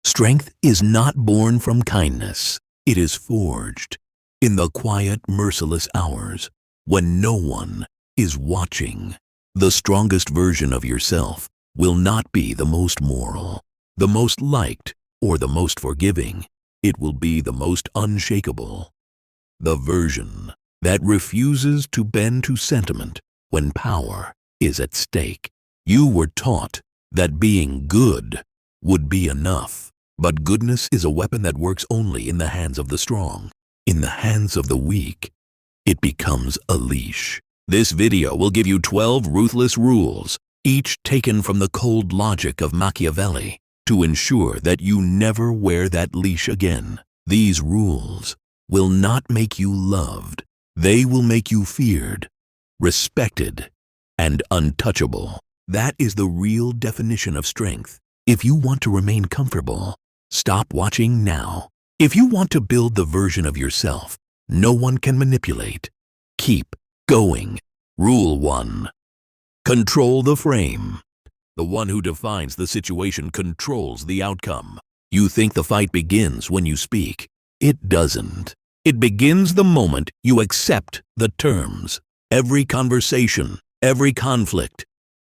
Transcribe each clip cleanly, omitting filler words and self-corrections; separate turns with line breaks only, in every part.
Strength is not born from kindness. It is forged in the quiet, merciless hours when no one is watching. The strongest version of yourself will not be the most moral, the most liked, or the most forgiving. It will be the most unshakable. The version that refuses to bend to sentiment when power is at stake. You were taught that being good would be enough. But goodness is a weapon that works only in the hands of the strong. In the hands of the weak, it becomes a leash. This video will give you 12 ruthless rules, each taken from the cold logic of Machiavelli, to ensure that you never wear that leash again. These rules will not make you loved. They will make you feared, respected, and untouchable. That is the real definition of strength. If you want to remain comfortable, stop watching now. If you want to build the version of yourself no one can manipulate, keep going. Rule 1. Control the frame. The one who defines the situation controls the outcome. You think the fight begins when you speak. It doesn't. It begins the moment you accept the terms. Every conversation, every conflict,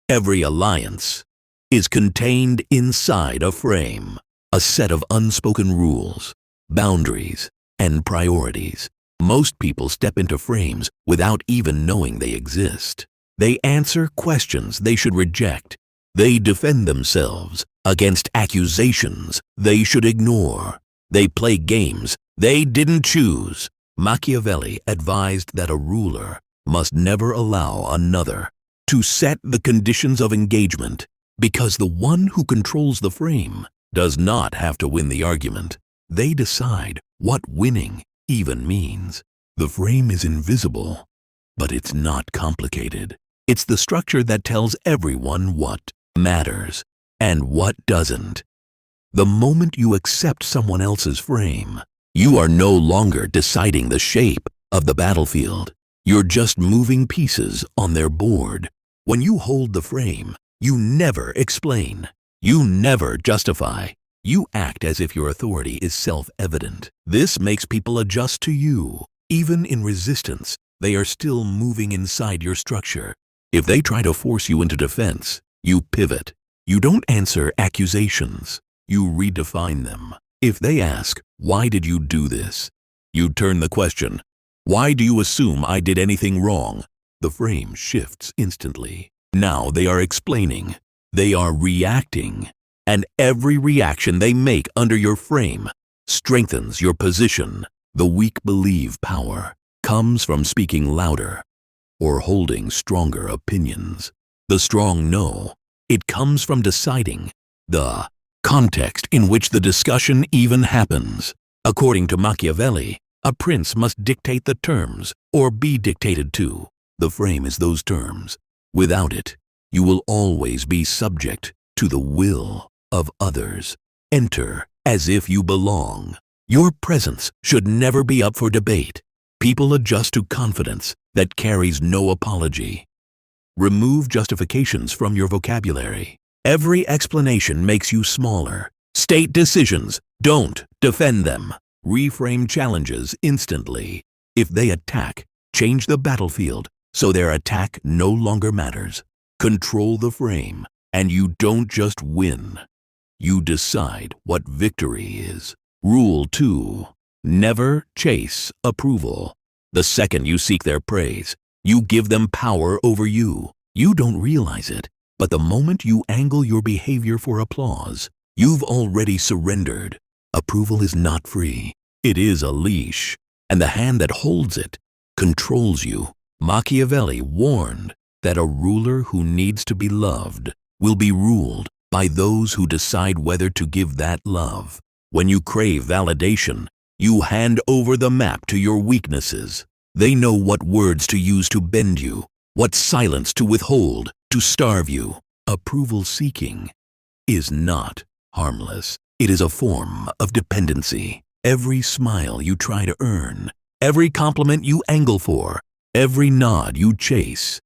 every alliance is contained inside a frame, a set of unspoken rules, boundaries, and priorities. Most people step into frames without even knowing they exist. They answer questions they should reject. They defend themselves against accusations they should ignore. They play games they didn't choose. Machiavelli advised that a ruler must never allow another to set the conditions of engagement, because the one who controls the frame does not have to win the argument. They decide what winning even means. The frame is invisible, but it's not complicated. It's the structure that tells everyone what matters and what doesn't. The moment you accept someone else's frame, you are no longer deciding the shape of the battlefield. You're just moving pieces on their board. When you hold the frame, you never explain. You never justify. You act as if your authority is self-evident. This makes people adjust to you. Even in resistance, they are still moving inside your structure. If they try to force you into defense, you pivot. You don't answer accusations. You redefine them. If they ask, "Why did you do this?" you turn the question, "Why do you assume I did anything wrong?" The frame shifts instantly. Now they are explaining. They are reacting. And every reaction they make under your frame strengthens your position. The weak believe power comes from speaking louder or holding stronger opinions. The strong know it comes from deciding the context in which the discussion even happens. According to Machiavelli, a prince must dictate the terms or be dictated to. The frame is those terms. Without it, you will always be subject to the will of others. Enter as if you belong. Your presence should never be up for debate. People adjust to confidence that carries no apology. Remove justifications from your vocabulary. Every explanation makes you smaller. State decisions. Don't defend them. Reframe challenges instantly. If they attack, change the battlefield so their attack no longer matters. Control the frame, and you don't just win. You decide what victory is. Rule 2. Never chase approval. The second you seek their praise, you give them power over you. You don't realize it, but the moment you angle your behavior for applause, you've already surrendered. Approval is not free. It is a leash, and the hand that holds it controls you. Machiavelli warned that a ruler who needs to be loved will be ruled by those who decide whether to give that love. When you crave validation, you hand over the map to your weaknesses. They know what words to use to bend you, what silence to withhold, to starve you. Approval seeking is not harmless. It is a form of dependency. Every smile you try to earn, every compliment you angle for, every nod you chase,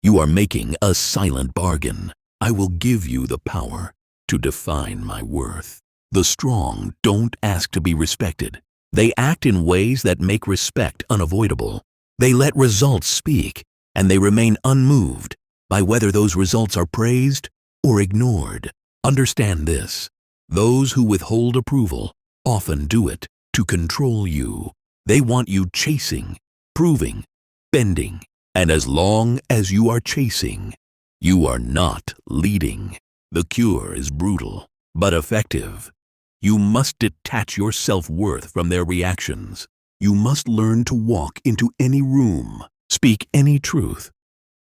you are making a silent bargain. I will give you the power to define my worth. The strong don't ask to be respected. They act in ways that make respect unavoidable. They let results speak, and they remain unmoved by whether those results are praised or ignored. Understand this: those who withhold approval often do it to control you. They want you chasing, proving, bending, and as long as you are chasing, you are not leading. The cure is brutal, but effective. You must detach your self-worth from their reactions. You must learn to walk into any room, speak any truth,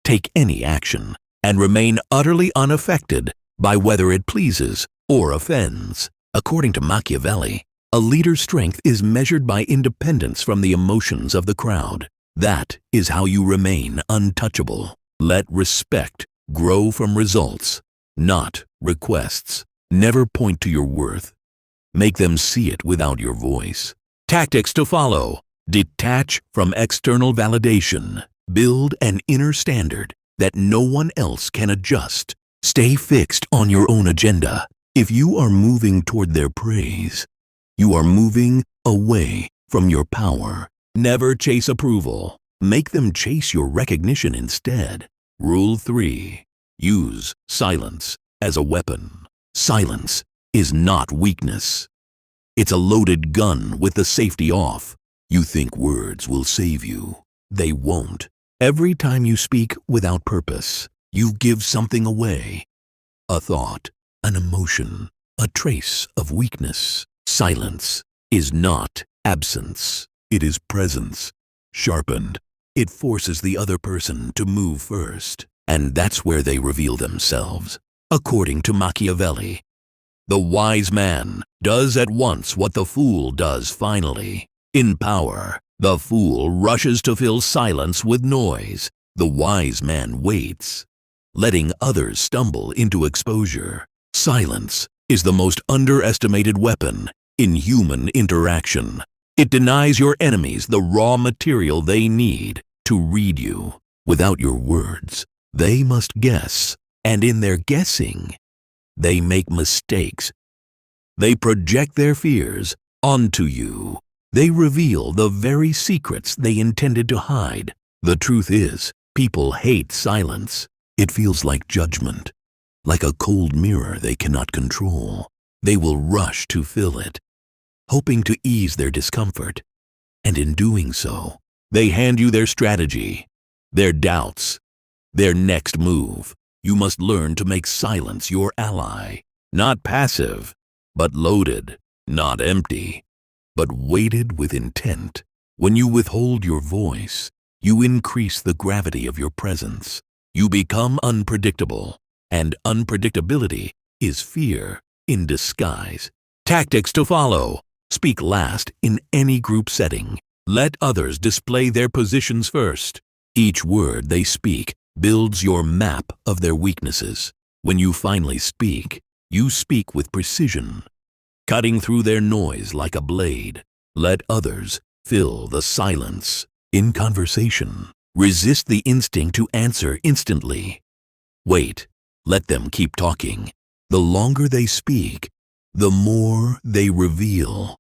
take any action, and remain utterly unaffected by whether it pleases or offends. According to Machiavelli, a leader's strength is measured by independence from the emotions of the crowd. That is how you remain untouchable. Let respect grow from results, not requests. Never point to your worth. Make them see it without your voice. Tactics to follow: detach from external validation. Build an inner standard that no one else can adjust. Stay fixed on your own agenda. If you are moving toward their praise, you are moving away from your power. Never chase approval. Make them chase your recognition instead. Rule 3. Use silence as a weapon. Silence is not weakness. It's a loaded gun with the safety off. You think words will save you. They won't. Every time you speak without purpose, you give something away. A thought, an emotion, a trace of weakness. Silence is not absence. It is presence, sharpened. It forces the other person to move first, and that's where they reveal themselves. According to Machiavelli, the wise man does at once what the fool does finally. In power, the fool rushes to fill silence with noise. The wise man waits, letting others stumble into exposure. Silence is the most underestimated weapon in human interaction. It denies your enemies the raw material they need to read you. Without your words, they must guess, and in their guessing, they make mistakes. They project their fears onto you. They reveal the very secrets they intended to hide. The truth is, people hate silence. It feels like judgment, like a cold mirror they cannot control. They will rush to fill it, hoping to ease their discomfort. And in doing so, they hand you their strategy, their doubts, their next move. You must learn to make silence your ally, not passive, but loaded, not empty, but weighted with intent. When you withhold your voice, you increase the gravity of your presence. You become unpredictable, and unpredictability is fear in disguise. Tactics to follow: speak last in any group setting. Let others display their positions first. Each word they speak builds your map of their weaknesses. When you finally speak, you speak with precision, cutting through their noise like a blade. Let others fill the silence. In conversation, resist the instinct to answer instantly. Wait, let them keep talking. The longer they speak, the more they reveal.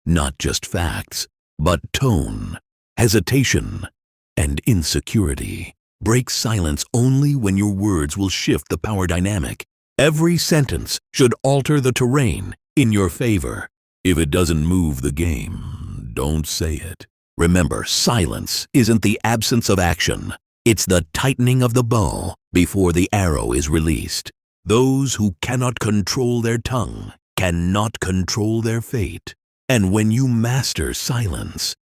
Not just facts, but tone, hesitation, and insecurity. Break silence only when your words will shift the power dynamic. Every sentence should alter the terrain in your favor. If it doesn't move the game, don't say it. Remember, silence isn't the absence of action. It's the tightening of the bow before the arrow is released. Those who cannot control their tongue cannot control their fate. And when you master silence,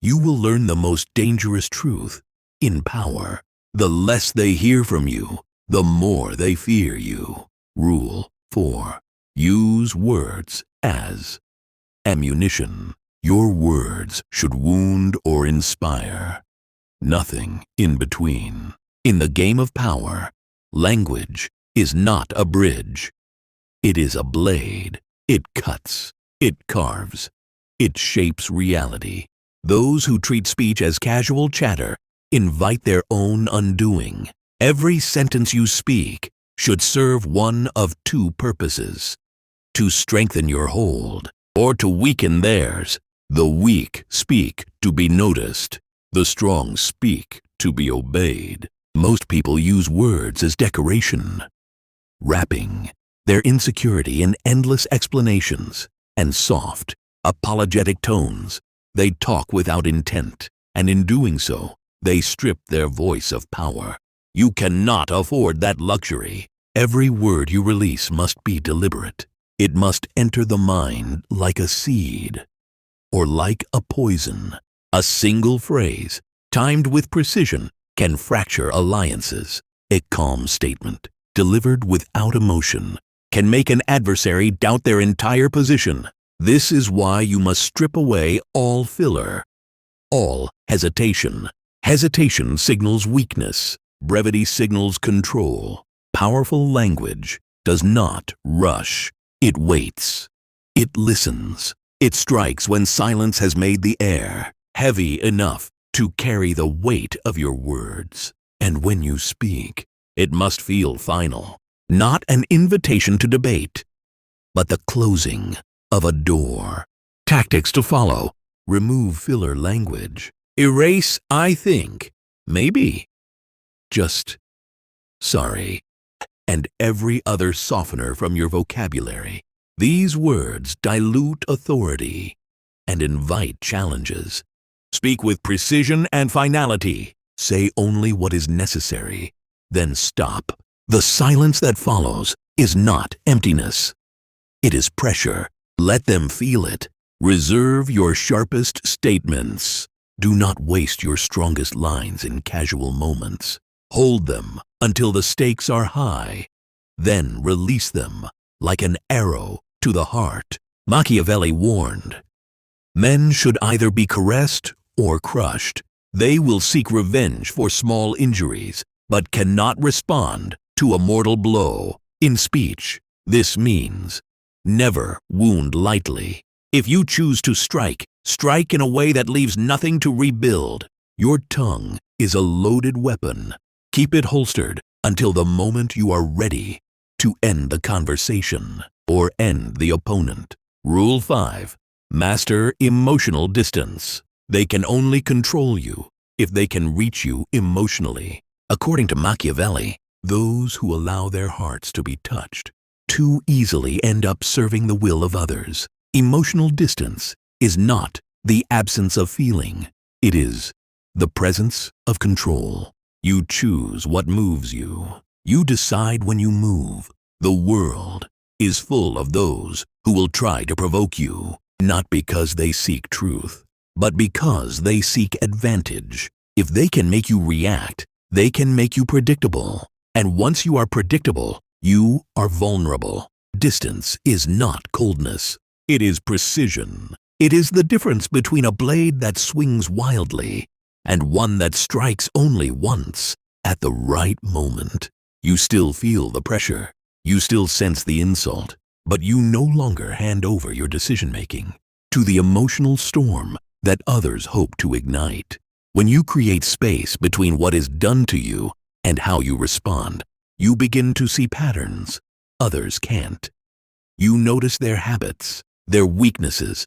you will learn the most dangerous truth in power. The less they hear from you, the more they fear you. Rule 4. Use words as ammunition. Your words should wound or inspire. Nothing in between. In the game of power, language is not a bridge. It is a blade. It cuts. It carves. It shapes reality. Those who treat speech as casual chatter invite their own undoing. Every sentence you speak should serve one of two purposes: to strengthen your hold or to weaken theirs. The weak speak to be noticed. The strong speak to be obeyed. Most people use words as decoration, wrapping their insecurity in endless explanations and soft, apologetic tones. They talk without intent, and in doing so, they strip their voice of power. You cannot afford that luxury. Every word you release must be deliberate. It must enter the mind like a seed or like a poison. A single phrase, timed with precision, can fracture alliances. A calm statement, delivered without emotion, can make an adversary doubt their entire position. This is why you must strip away all filler, all hesitation. Hesitation signals weakness. Brevity signals control. Powerful language does not rush. It waits. It listens. It strikes when silence has made the air heavy enough to carry the weight of your words. And when you speak, it must feel final, not an invitation to debate, but the closing of a door. Tactics to follow: remove filler language. Erase "I think," "maybe," "just," "sorry," and every other softener from your vocabulary. These words dilute authority and invite challenges. Speak with precision and finality. Say only what is necessary, then stop. The silence that follows is not emptiness. It is pressure. Let them feel it. Reserve your sharpest statements. Do not waste your strongest lines in casual moments. Hold them until the stakes are high. Then release them like an arrow to the heart. Machiavelli warned, men should either be caressed or crushed. They will seek revenge for small injuries, but cannot respond to a mortal blow. In speech, this means never wound lightly. If you choose to strike, strike in a way that leaves nothing to rebuild. Your tongue is a loaded weapon. Keep it holstered until the moment you are ready to end the conversation or end the opponent. Rule 5. Master emotional distance. They can only control you if they can reach you emotionally. According to Machiavelli, those who allow their hearts to be touched too easily end up serving the will of others. Emotional distance is not the absence of feeling. It is the presence of control. You choose what moves you. You decide when you move. The world is full of those who will try to provoke you, not because they seek truth, but because they seek advantage. If they can make you react, they can make you predictable. And once you are predictable, you are vulnerable. Distance is not coldness. It is precision. It is the difference between a blade that swings wildly and one that strikes only once at the right moment. You still feel the pressure. You still sense the insult, but you no longer hand over your decision-making to the emotional storm that others hope to ignite. When you create space between what is done to you and how you respond, you begin to see patterns others can't. You notice their habits, their weaknesses,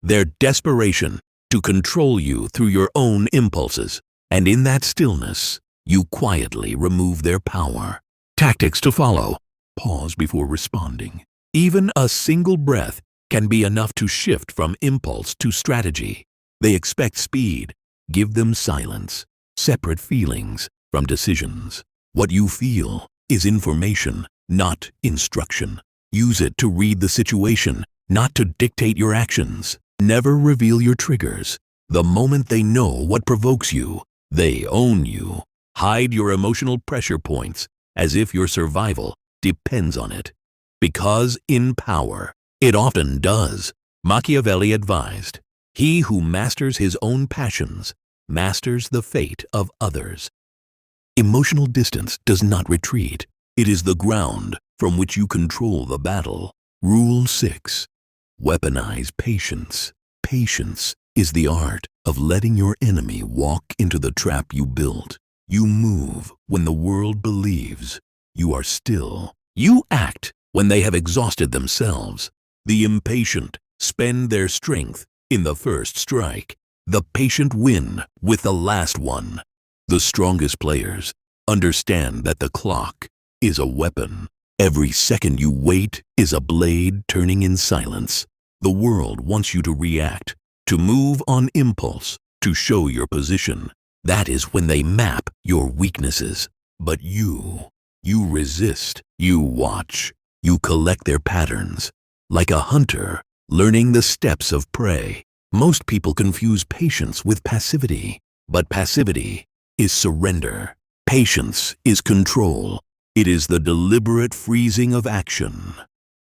their desperation to control you through your own impulses, and in that stillness, you quietly remove their power. Tactics to follow: pause before responding. Even a single breath can be enough to shift from impulse to strategy. They expect speed. Give them silence. Separate feelings from decisions. What you feel is information, not instruction. Use it to read the situation, not to dictate your actions. Never reveal your triggers. The moment they know what provokes you, they own you. Hide your emotional pressure points as if your survival depends on it. Because in power, it often does. Machiavelli advised, he who masters his own passions masters the fate of others. Emotional distance does not retreat. It is the ground from which you control the battle. Rule 6. Weaponize patience. Patience is the art of letting your enemy walk into the trap you built. You move when the world believes you are still. You act when they have exhausted themselves. The impatient spend their strength in the first strike. The patient win with the last one. The strongest players understand that the clock is a weapon. Every second you wait is a blade turning in silence. The world wants you to react, to move on impulse, to show your position. That is when they map your weaknesses. But you resist, you watch, you collect their patterns. Like a hunter learning the steps of prey. Most people confuse patience with passivity, but passivity is surrender. Patience is control. It is the deliberate freezing of action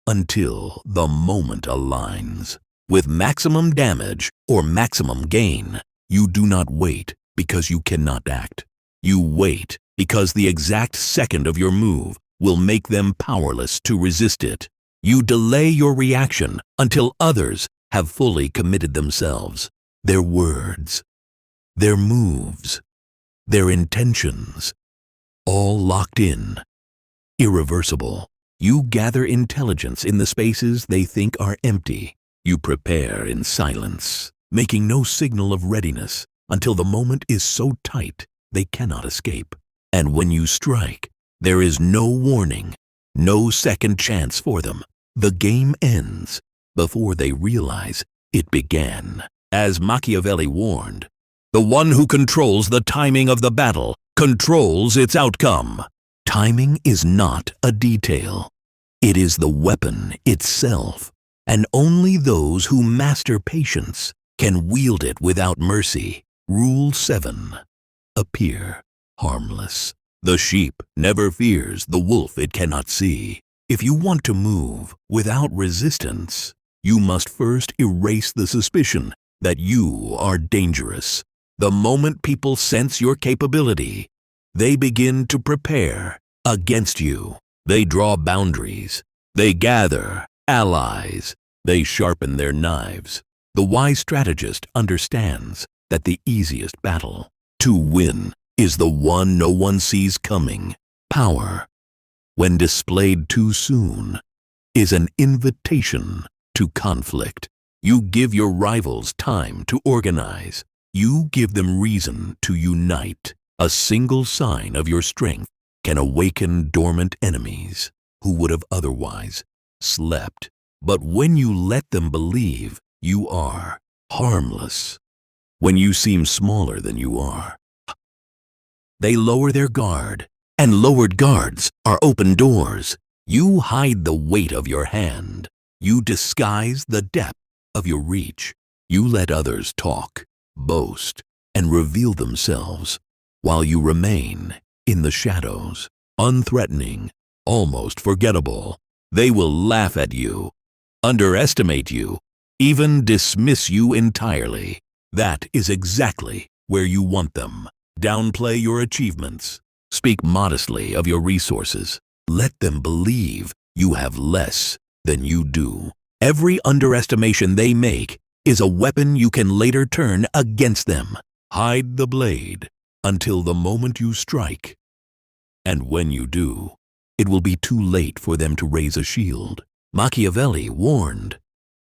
until the moment aligns. With maximum damage or maximum gain, you do not wait because you cannot act. You wait because the exact second of your move will make them powerless to resist it. You delay your reaction until others have fully committed themselves. Their words, their moves, their intentions, all locked in, irreversible. You gather intelligence in the spaces they think are empty. You prepare in silence, making no signal of readiness until the moment is so tight they cannot escape. And when you strike, there is no warning, no second chance for them. The game ends before they realize it began. As Machiavelli warned, the one who controls the timing of the battle controls its outcome. Timing is not a detail. It is the weapon itself, and only those who master patience can wield it without mercy. Rule 7. Appear harmless. The sheep never fears the wolf it cannot see. If you want to move without resistance, you must first erase the suspicion that you are dangerous. The moment people sense your capability, they begin to prepare against you. They draw boundaries. They gather allies. They sharpen their knives. The wise strategist understands that the easiest battle to win is the one no one sees coming. Power, when displayed too soon, is an invitation to conflict. You give your rivals time to organize. You give them reason to unite. A single sign of your strength can awaken dormant enemies who would have otherwise slept. But when you let them believe you are harmless, when you seem smaller than you are, they lower their guard, and lowered guards are open doors. You hide the weight of your hand. You disguise the depth of your reach. You let others talk, boast, and reveal themselves, while you remain in the shadows, unthreatening, almost forgettable. They will laugh at you, underestimate you, even dismiss you entirely. That is exactly where you want them. Downplay your achievements. Speak modestly of your resources. Let them believe you have less than you do. Every underestimation they make is a weapon you can later turn against them. Hide the blade until the moment you strike. And when you do, it will be too late for them to raise a shield. Machiavelli warned,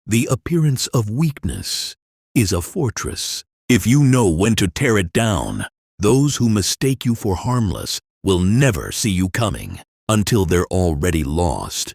the appearance of weakness is a fortress. If you know when to tear it down, those who mistake you for harmless will never see you coming until they're already lost.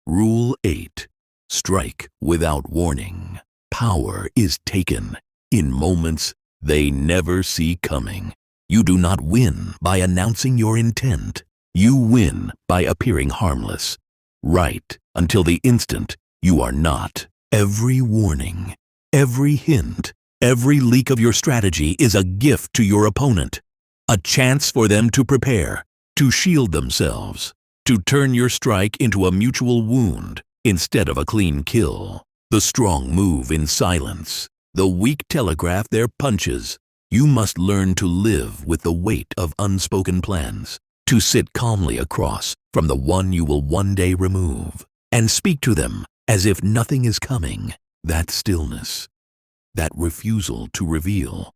Rule 8. Strike without warning. Power is taken in moments they never see coming. You do not win by announcing your intent. You win by appearing harmless, right until the instant you are not. Every warning, every hint, every leak of your strategy is a gift to your opponent, a chance for them to prepare, to shield themselves, to turn your strike into a mutual wound instead of a clean kill. The strong move in silence. The weak telegraph their punches. You must learn to live with the weight of unspoken plans, to sit calmly across from the one you will one day remove, and speak to them as if nothing is coming. That stillness, that refusal to reveal,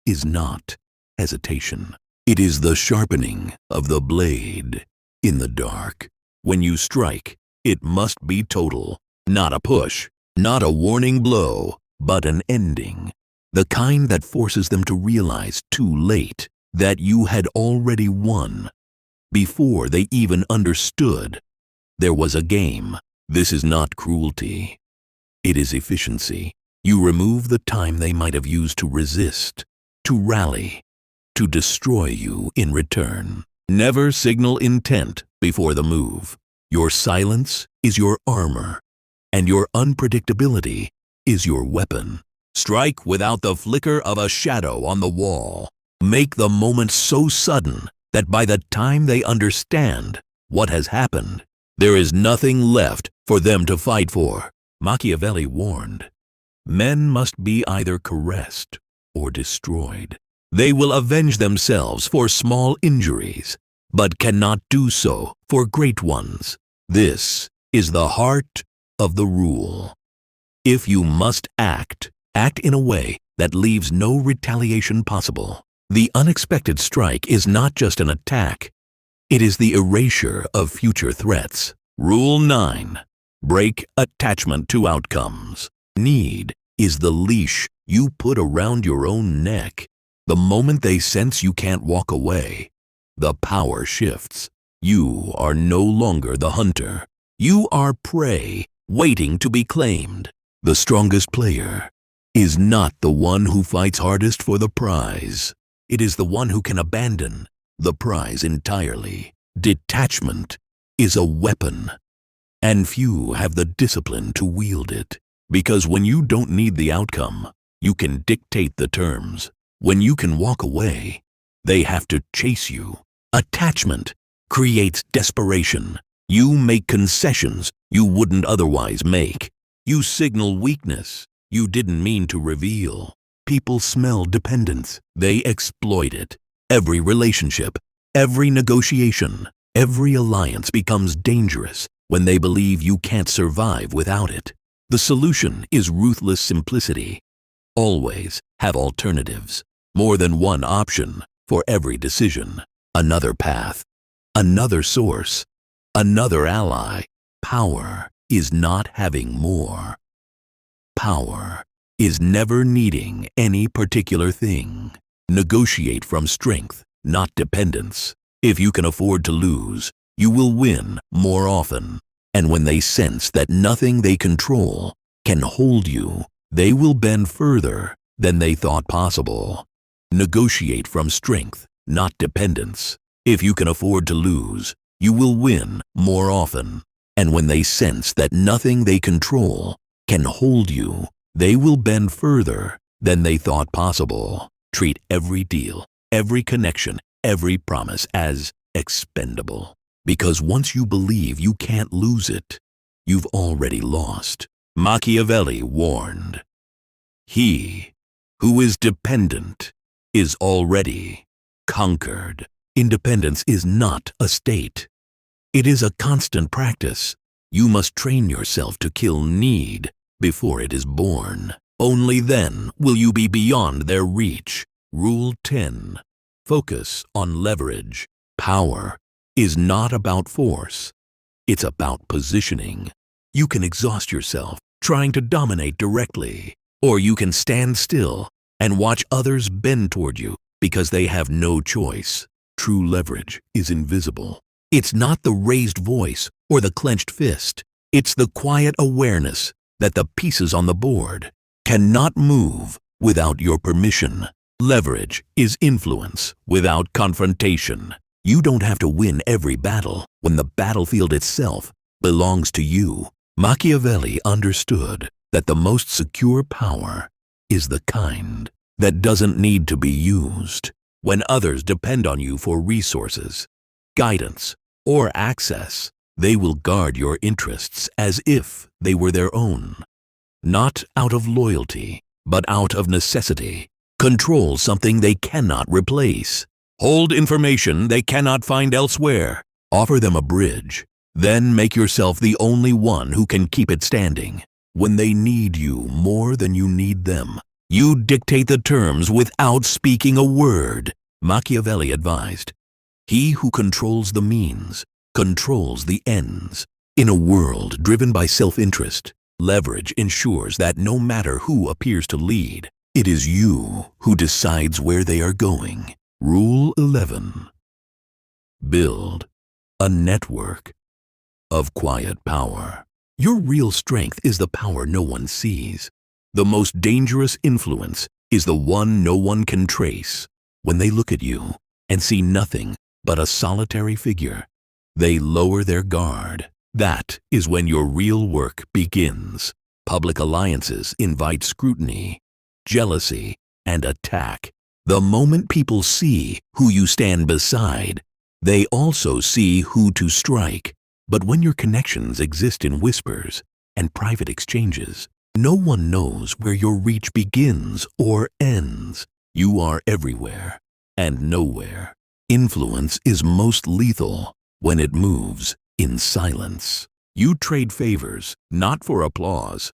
is not hesitation. It is the sharpening of the blade in the dark. When you strike, It must be total, not a push, not a warning blow, but an ending. The kind that forces them to realize too late that you had already won, before they even understood there was a game. This is not cruelty. It is efficiency. You remove the time they might have used to resist, to rally, to destroy you in return. Never signal intent before the move. Your silence is your armor, and your unpredictability is your weapon. Strike without the flicker of a shadow on the wall. Make the moment so sudden that by the time they understand what has happened, there is nothing left for them to fight for. Machiavelli warned, men must be either caressed or destroyed. They will avenge themselves for small injuries, but cannot do so for great ones. This is the heart of the rule. If you must act, act in a way that leaves no retaliation possible. The unexpected strike is not just an attack, it is the erasure of future threats. Rule 9. Break attachment to outcomes. Need is the leash you put around your own neck. The moment they sense you can't walk away, the power shifts. You are no longer the hunter. You are prey, waiting to be claimed. The strongest player is not the one who fights hardest for the prize. It is the one who can abandon the prize entirely. Detachment is a weapon, and few have the discipline to wield it. Because when you don't need the outcome, you can dictate the terms. When you can walk away, they have to chase you. Attachment creates desperation. You make concessions you wouldn't otherwise make. You signal weakness you didn't mean to reveal. People smell dependence. They exploit it. Every relationship, every negotiation, every alliance becomes dangerous when they believe you can't survive without it. The solution is ruthless simplicity. Always have alternatives. More than one option for every decision. Another path, another source, another ally. Power is not having more. Power is never needing any particular thing. Negotiate from strength, not dependence. If you can afford to lose, you will win more often. And when they sense that nothing they control can hold you, they will bend further than they thought possible. Negotiate from strength, not dependence. If you can afford to lose, you will win more often. And when they sense that nothing they control can hold you, they will bend further than they thought possible. Treat every deal, every connection, every promise as expendable. Because once you believe you can't lose it, you've already lost. Machiavelli warned, he who is dependent is already conquered. Independence is not a state. It is a constant practice. You must train yourself to kill need before it is born. Only then will you be beyond their reach. Rule 10. Focus on leverage. Power is not about force. It's about positioning. You can exhaust yourself trying to dominate directly, or you can stand still and watch others bend toward you because they have no choice. True leverage is invisible. It's not the raised voice or the clenched fist. It's the quiet awareness that the pieces on the board cannot move without your permission. Leverage is influence without confrontation. You don't have to win every battle when the battlefield itself belongs to you. Machiavelli understood that the most secure power is the kind that doesn't need to be used. When others depend on you for resources, guidance, or access, they will guard your interests as if they were their own. Not out of loyalty, but out of necessity. Control something they cannot replace. Hold information they cannot find elsewhere. Offer them a bridge. Then make yourself the only one who can keep it standing. When they need you more than you need them, you dictate the terms without speaking a word. Machiavelli advised, he who controls the means controls the ends. In a world driven by self-interest, leverage ensures that no matter who appears to lead, it is you who decides where they are going. Rule 11. Build a network of quiet power. Your real strength is the power no one sees. The most dangerous influence is the one no one can trace. When they look at you and see nothing but a solitary figure, they lower their guard. That is when your real work begins. Public alliances invite scrutiny, jealousy, and attack. The moment people see who you stand beside, they also see who to strike. But when your connections exist in whispers and private exchanges, no one knows where your reach begins or ends. You are everywhere and nowhere. Influence is most lethal when it moves in silence. You trade favors not for applause,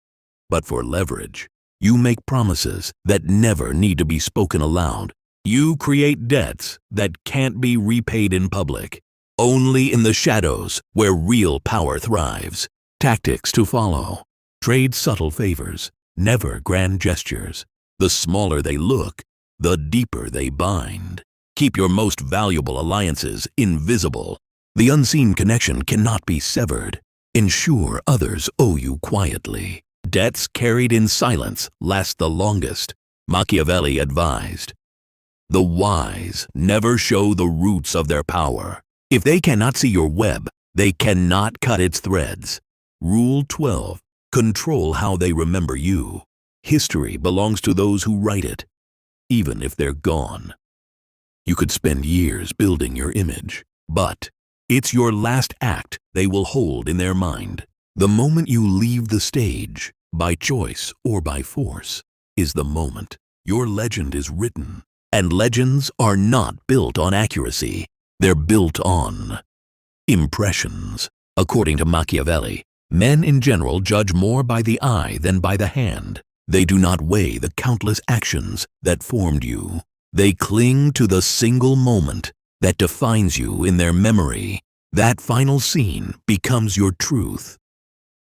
but for leverage. You make promises that never need to be spoken aloud. You create debts that can't be repaid in public. Only in the shadows where real power thrives. Tactics to follow. Trade subtle favors, never grand gestures. The smaller they look, the deeper they bind. Keep your most valuable alliances invisible. The unseen connection cannot be severed. Ensure others owe you quietly. Debts carried in silence last the longest. Machiavelli advised, "The wise never show the roots of their power. If they cannot see your web, they cannot cut its threads." Rule 12. Control how they remember you. History belongs to those who write it, even if they're gone. You could spend years building your image, but it's your last act they will hold in their mind. The moment you leave the stage, by choice or by force, is the moment your legend is written. And legends are not built on accuracy. They're built on impressions. According to Machiavelli, men in general judge more by the eye than by the hand. They do not weigh the countless actions that formed you. They cling to the single moment that defines you in their memory. That final scene becomes your truth.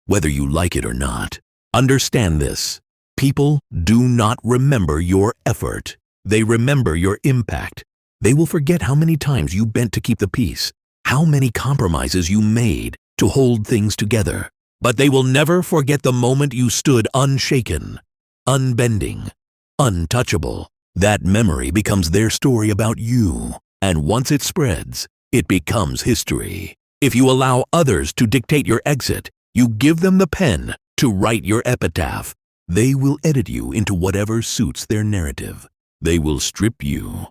Whether you like it or not, understand this. People do not remember your effort. They remember your impact. They will forget how many times you bent to keep the peace, how many compromises you made to hold things together. But they will never forget the moment you stood unshaken, unbending, untouchable. That memory becomes their story about you, and once it spreads, it becomes history. If you allow others to dictate your exit, you give them the pen to write your epitaph. They will edit you into whatever suits their narrative. They will strip you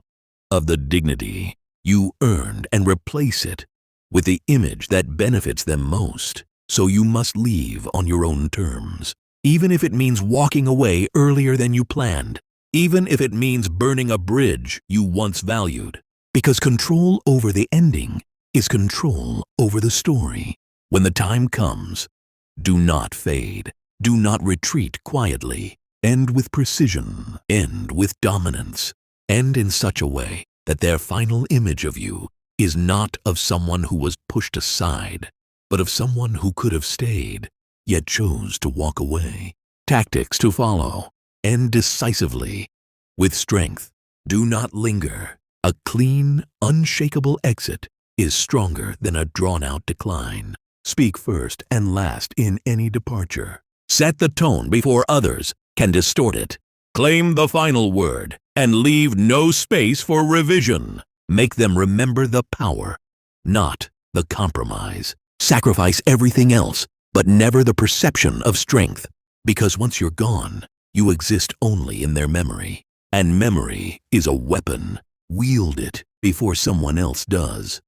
of the dignity you earned and replace it with the image that benefits them most. So you must leave on your own terms, even if it means walking away earlier than you planned, even if it means burning a bridge you once valued. Because control over the ending is control over the story. When the time comes, do not fade. Do not retreat quietly. End with precision. End with dominance. End in such a way that their final image of you is not of someone who was pushed aside, but of someone who could have stayed, yet chose to walk away. Tactics to follow. End decisively. With strength. Do not linger. A clean, unshakable exit is stronger than a drawn-out decline. Speak first and last in any departure. Set the tone before others can distort it. Claim the final word and leave no space for revision. Make them remember the power, not the compromise. Sacrifice everything else, but never the perception of strength. Because once you're gone, you exist only in their memory. And memory is a weapon. Wield it before someone else does.